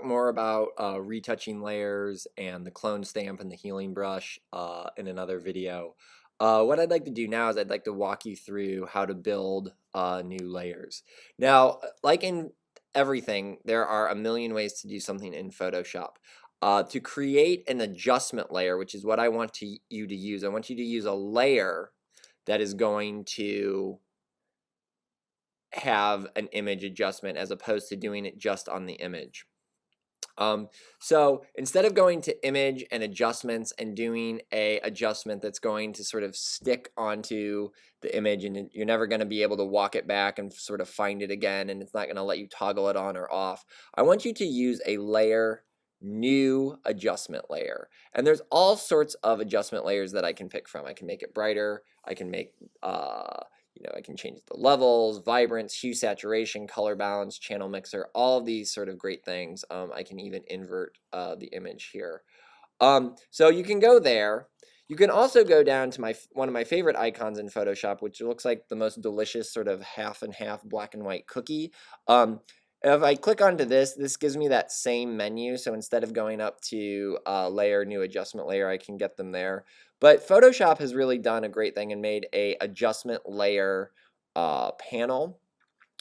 talk more about retouching layers and the clone stamp and the healing brush in another video. What I'd like to do now is I'd like to walk you through how to build new layers. Now, like in everything, there are a million ways to do something in Photoshop. To create an adjustment layer, which is what I want you to use, I want you to use a layer that is going to have an image adjustment as opposed to doing it just on the image. So instead of going to image and adjustments and doing a adjustment that's going to sort of stick onto the image and you're never going to be able to walk it back and sort of find it again, and it's not going to let you toggle it on or off, I want you to use a layer, new adjustment layer. And there's all sorts of adjustment layers that I can pick from. I can make it brighter, I can make I can change the levels, vibrance, hue, saturation, color balance, channel mixer, all of these sort of great things. I can even invert the image here. So you can go there. You can also go down to one of my favorite icons in Photoshop, which looks like the most delicious sort of half and half black and white cookie. If I click onto this gives me that same menu. So instead of going up to layer, new adjustment layer, I can get them there. But Photoshop has really done a great thing and made a adjustment layer panel.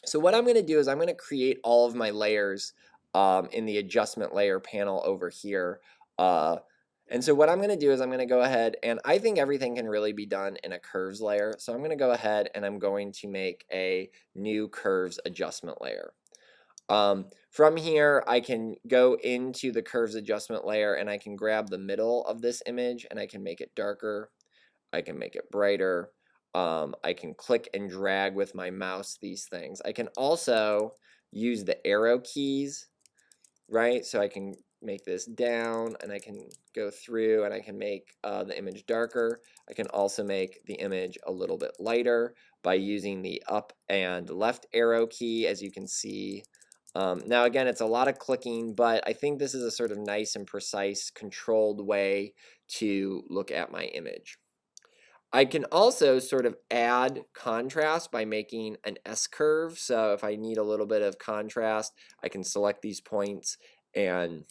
So what I'm going to do is I'm going to create all of my layers in the adjustment layer panel over here. And so what I'm going to do is I'm going to go ahead, and I think everything can really be done in a curves layer. So I'm going to go ahead and I'm going to make a new curves adjustment layer. From here, I can go into the curves adjustment layer and I can grab the middle of this image and I can make it darker. I can make it brighter. I can click and drag with my mouse these things. I can also use the arrow keys, right? So I can make this down and I can go through and I can make the image darker. I can also make the image a little bit lighter by using the up and left arrow key, as you can see. Now again, it's a lot of clicking, but I think this is a sort of nice and precise, controlled way to look at my image. I can also sort of add contrast by making an S-curve. So if I need a little bit of contrast, I can select these points and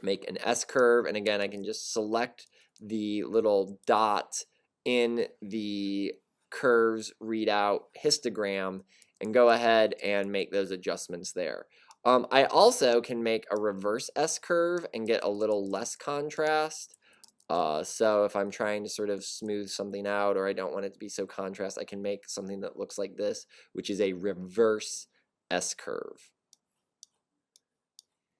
make an S-curve. And again, I can just select the little dot in the curves readout histogram and go ahead and make those adjustments there. I also can make a reverse S-curve and get a little less contrast. So if I'm trying to sort of smooth something out or I don't want it to be so contrast, I can make something that looks like this, which is a reverse S-curve.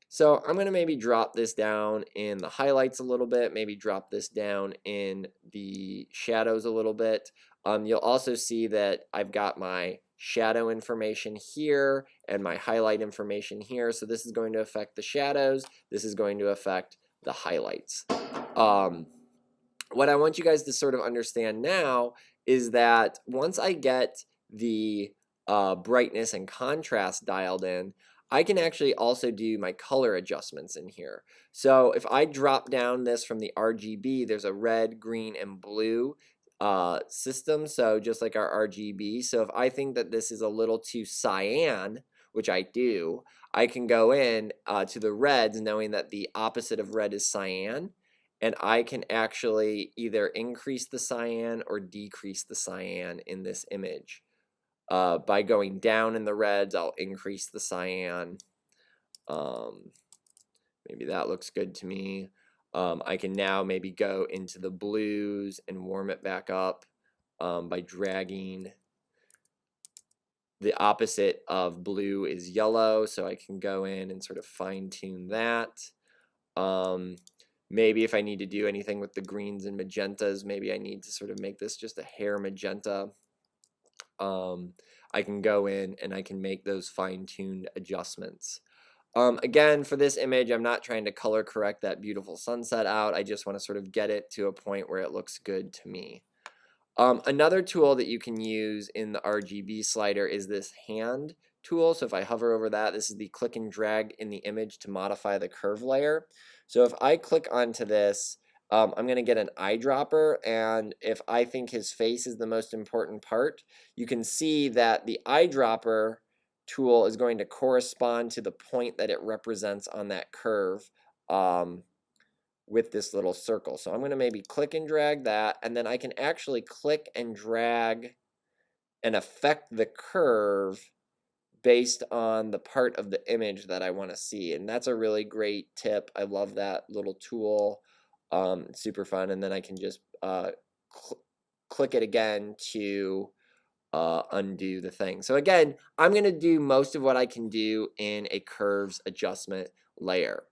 So I'm going to maybe drop this down in the highlights a little bit, maybe drop this down in the shadows a little bit. You'll also see that I've got my shadow information here and my highlight information here. So this is going to affect the shadows. This is going to affect the highlights. What I want you guys to sort of understand now is that once I get the brightness and contrast dialed in, I can actually also do my color adjustments in here. So if I drop down this from the RGB, there's a red, green, and blue system, so just like our RGB. So if I think that this is a little too cyan, which I do, I can go in to the reds knowing that the opposite of red is cyan, and I can actually either increase the cyan or decrease the cyan in this image. By going down in the reds, I'll increase the cyan. Maybe that looks good to me. I can now maybe go into the blues and warm it back up by dragging. The opposite of blue is yellow, so I can go in and sort of fine tune that. Maybe if I need to do anything with the greens and magentas, maybe I need to sort of make this just a hair magenta. I can go in and I can make those fine-tuned adjustments. Again, for this image, I'm not trying to color correct that beautiful sunset out. I just want to sort of get it to a point where it looks good to me. Another tool that you can use in the RGB slider is this hand tool. So if I hover over that, this is the click and drag in the image to modify the curve layer. So if I click onto this, I'm going to get an eyedropper, and if I think his face is the most important part, you can see that the eyedropper tool is going to correspond to the point that it represents on that curve with this little circle. So I'm going to maybe click and drag that, and then I can actually click and drag and affect the curve based on the part of the image that I want to see. And that's a really great tip. I love that little tool. It's super fun. And then I can just click it again to undo the thing. So again, I'm going to do most of what I can do in a curves adjustment layer.